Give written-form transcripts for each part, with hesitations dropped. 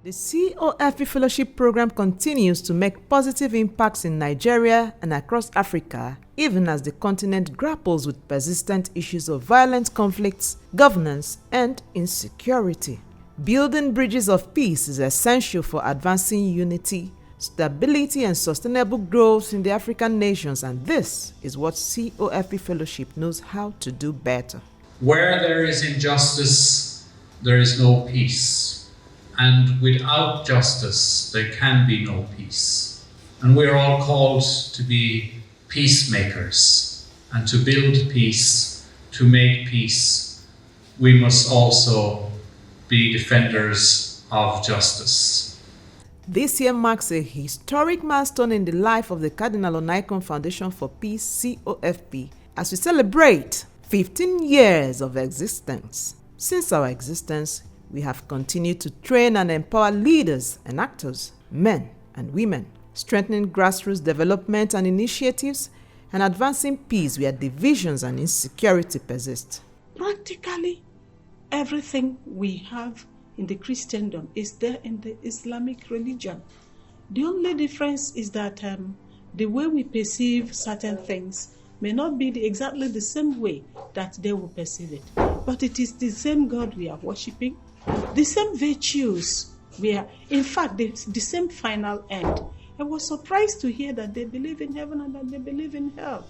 The COFP Fellowship Program continues to make positive impacts in Nigeria and across Africa, even as the continent grapples with persistent issues of violent conflicts, governance, and insecurity. Building bridges of peace is essential for advancing unity, stability, and sustainable growth in the African nations, and this is what COFP Fellowship knows how to do better. Where there is injustice, there is no peace. And without justice, there can be no peace. And we're all called to be peacemakers. And to build peace, to make peace, we must also be defenders of justice. This year marks a historic milestone in the life of the Cardinal Onaikan Foundation for Peace, COFP, as we celebrate 15 years of existence. Since our existence, we have continued to train and empower leaders and actors, men and women, strengthening grassroots development and initiatives, and advancing peace where divisions and insecurity persist. Practically, everything we have in the Christendom is there in the Islamic religion. The only difference is that the way we perceive certain things may not be exactly the same way that they will perceive it. But it is the same God we are worshipping, the same virtues we are, in fact, the same final end. I was surprised to hear that they believe in heaven and that they believe in hell,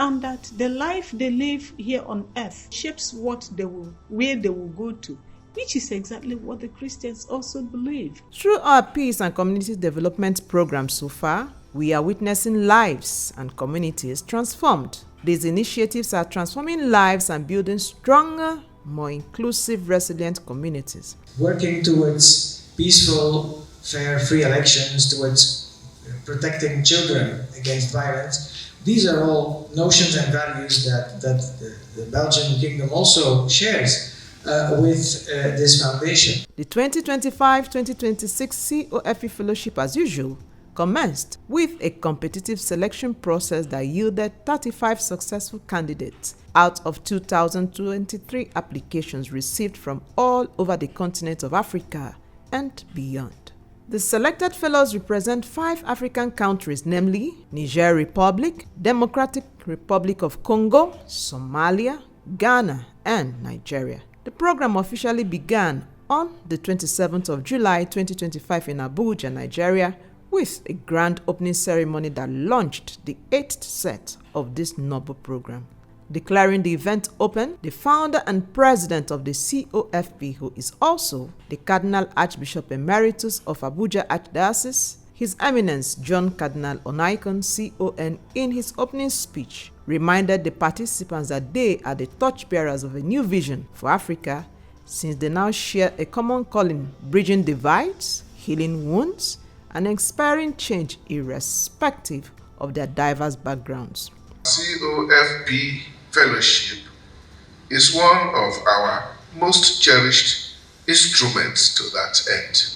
and that the life they live here on earth shapes where they will go to, which is exactly what the Christians also believe. Through our peace and community development programs so far, we are witnessing lives and communities transformed. These initiatives are transforming lives and building stronger, more inclusive, resilient communities. Working towards peaceful, fair, free elections, towards protecting children against violence, these are all notions and values that the Belgian kingdom also shares with this foundation. The 2025-2026 COFP Fellowship, as usual, commenced with a competitive selection process that yielded 35 successful candidates out of 2,023 applications received from all over the continent of Africa and beyond. The selected fellows represent 5 African countries, namely Niger Republic, Democratic Republic of Congo, Somalia, Ghana, and Nigeria. The program officially began on the 27th of July 2025 in Abuja, Nigeria, with a grand opening ceremony that launched the 8th set of this noble program. Declaring the event open, the founder and president of the COFP, who is also the Cardinal Archbishop Emeritus of Abuja Archdiocese, His Eminence John Cardinal Onaikan, CON, in his opening speech, reminded the participants that they are the torchbearers of a new vision for Africa, since they now share a common calling, bridging divides, healing wounds, and inspiring change irrespective of their diverse backgrounds. COFP Fellowship is one of our most cherished instruments to that end.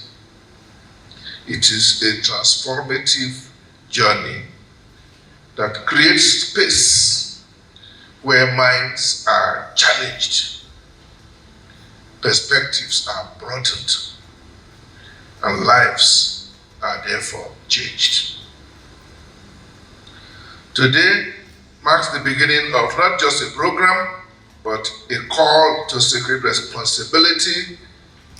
It is a transformative journey that creates space where minds are challenged, perspectives are broadened, and lives are therefore changed. Today marks the beginning of not just a program, but a call to sacred responsibility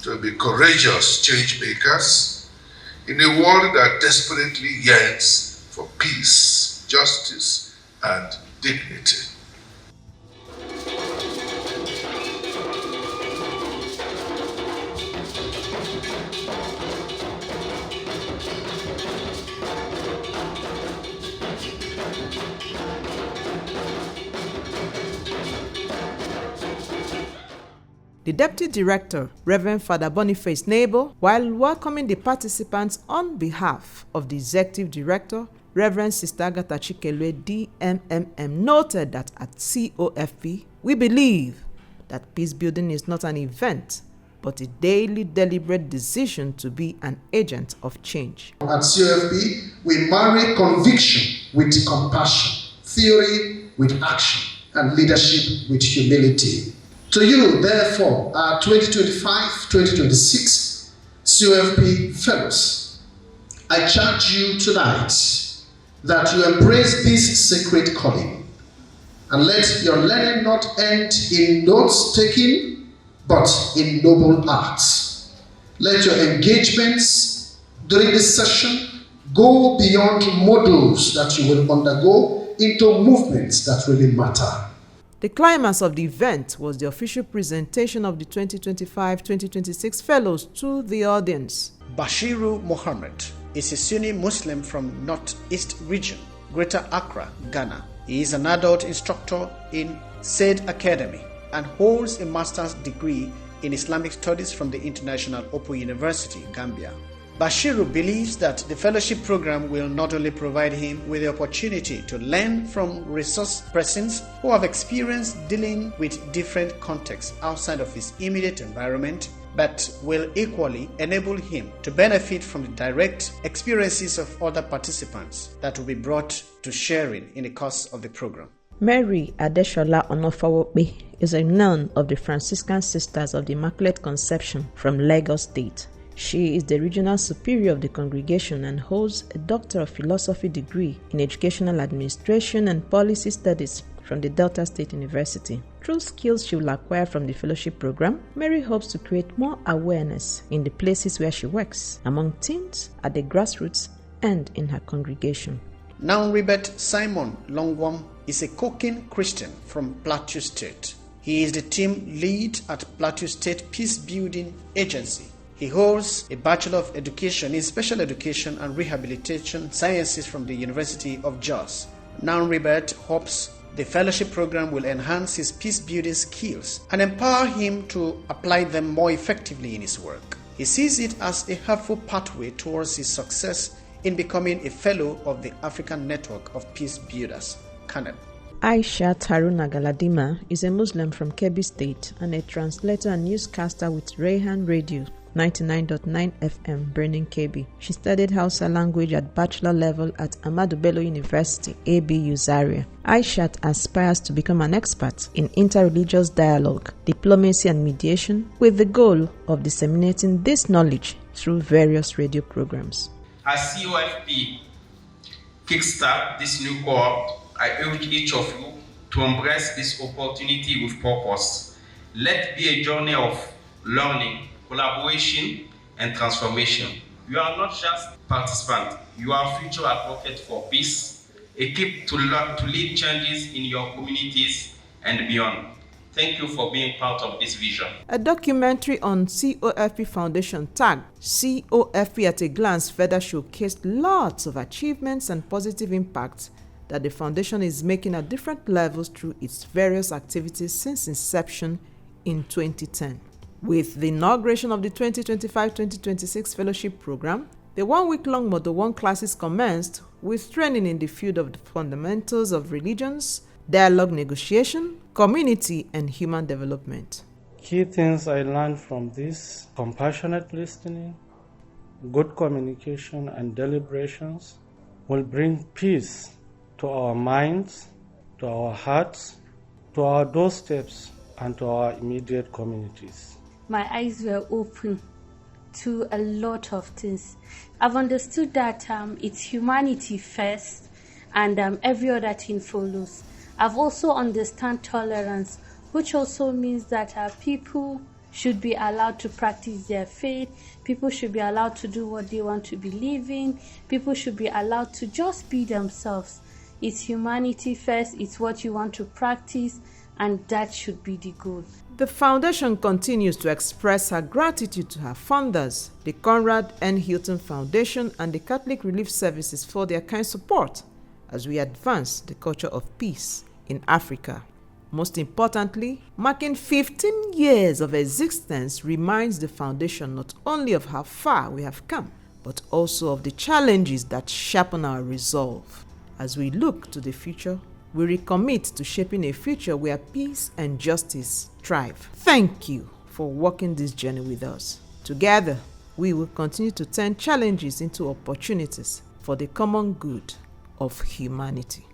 to be courageous change makers in a world that desperately yearns for peace, justice, and dignity. The Deputy Director, Reverend Father Boniface Nebo, while welcoming the participants on behalf of the Executive Director, Reverend Sister Agatha Chikelwe, DMMM, noted that at COFP, we believe that peace building is not an event, but a daily deliberate decision to be an agent of change. At COFP, we marry conviction with compassion, theory with action, and leadership with humility. To you, therefore, our 2025-2026 COFP fellows, I charge you tonight that you embrace this sacred calling and let your learning not end in notes-taking, but in noble acts. Let your engagements during this session go beyond models that you will undergo into movements that really matter. The climax of the event was the official presentation of the 2025-2026 fellows to the audience. Bashiru Mohammed is a Sunni Muslim from Northeast Region, Greater Accra, Ghana. He is an adult instructor in Said Academy and holds a master's degree in Islamic Studies from the International Open University, Gambia. Bashiru believes that the fellowship program will not only provide him with the opportunity to learn from resource persons who have experience dealing with different contexts outside of his immediate environment, but will equally enable him to benefit from the direct experiences of other participants that will be brought to sharing in the course of the program. Mary Adeshola Onofawope is a nun of the Franciscan Sisters of the Immaculate Conception from Lagos State. She is the regional superior of the congregation and holds a Doctor of Philosophy degree in Educational Administration and Policy Studies from the Delta State University. Through skills she will acquire from the fellowship program, Mary hopes to create more awareness in the places where she works, among teens, at the grassroots, and in her congregation. Now Rebert Simon Longwam is a Kokin Christian from Plateau State. He is the team lead at Plateau State Peace Building Agency. He holds a Bachelor of Education in Special Education and Rehabilitation Sciences from the University of Jos. Now Rebert hopes the fellowship program will enhance his peace-building skills and empower him to apply them more effectively in his work. He sees it as a helpful pathway towards his success in becoming a fellow of the African Network of Peace Builders, CANEP. Aisha Taruna Galadima is a Muslim from Kebbi State and a translator and newscaster with Rayhan Radio 99.9 FM, Burning Kebbi. She studied Hausa language at bachelor level at Ahmadu Bello University, ABU Zaria. Aishat aspires to become an expert in interreligious dialogue, diplomacy and mediation with the goal of disseminating this knowledge through various radio programs. As COFP kickstart this new co-op, I urge each of you to embrace this opportunity with purpose. Let it be a journey of learning, collaboration, and transformation. You are not just participants, you are future advocates for peace, equipped to lead changes in your communities and beyond. Thank you for being part of this vision. A documentary on COFP Foundation tagged COFP at a Glance further showcased lots of achievements and positive impacts that the foundation is making at different levels through its various activities since inception in 2010. With the inauguration of the 2025-2026 fellowship program, the one-week-long Model 1 classes commenced with training in the field of the fundamentals of religions, dialogue negotiation, community, and human development. Key things I learned from this: compassionate listening, good communication, and deliberations will bring peace to our minds, to our hearts, to our doorsteps, and to our immediate communities. My eyes were open to a lot of things. I've understood that it's humanity first and every other thing follows. I've also understand tolerance, which also means that people should be allowed to practice their faith. People should be allowed to do what they want to believe in. People should be allowed to just be themselves. It's humanity first, it's what you want to practice, and that should be the goal. The foundation continues to express her gratitude to her founders, the Conrad N. Hilton Foundation and the Catholic Relief Services for their kind support as we advance the culture of peace in Africa. Most importantly, marking 15 years of existence reminds the foundation not only of how far we have come, but also of the challenges that sharpen our resolve. As we look to the future, we recommit to shaping a future where peace and justice thrive. Thank you for walking this journey with us. Together, we will continue to turn challenges into opportunities for the common good of humanity.